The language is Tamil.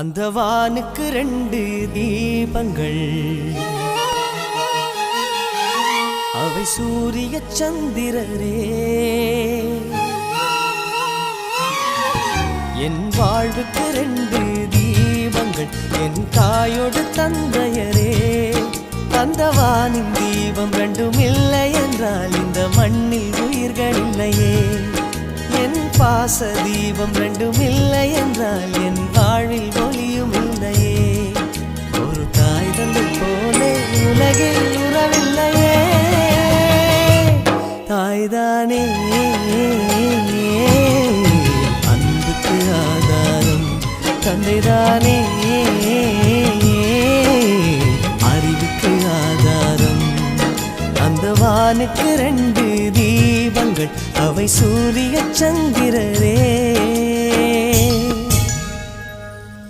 அந்த வானுக்கு 2 தீபங்கள், அவை சூரிய சந்திரரே. என் வாழ்வுக்கு 2 தீபங்கள், என் தாயோடு தந்தையரே. அந்த வானின் தீபம் 2ம் இல்லை என்றால் இந்த மண்ணில் உயிர்கள் இல்லையே. என் பாச தீபம் 2ம் இல்லை என்றால் என் வாழ்வில் ஒளியும் இல்லையே. ஒரு தாய் தந்தை போலே உலகில் உறவில்லையே. தாய்தானே அன்புக்கு ஆதாரம், தந்தைதானே அறிவுக்கு ஆதாரம். அந்த வானுக்கு 2 தீபங்கள், அவை சூரிய சந்திரரே.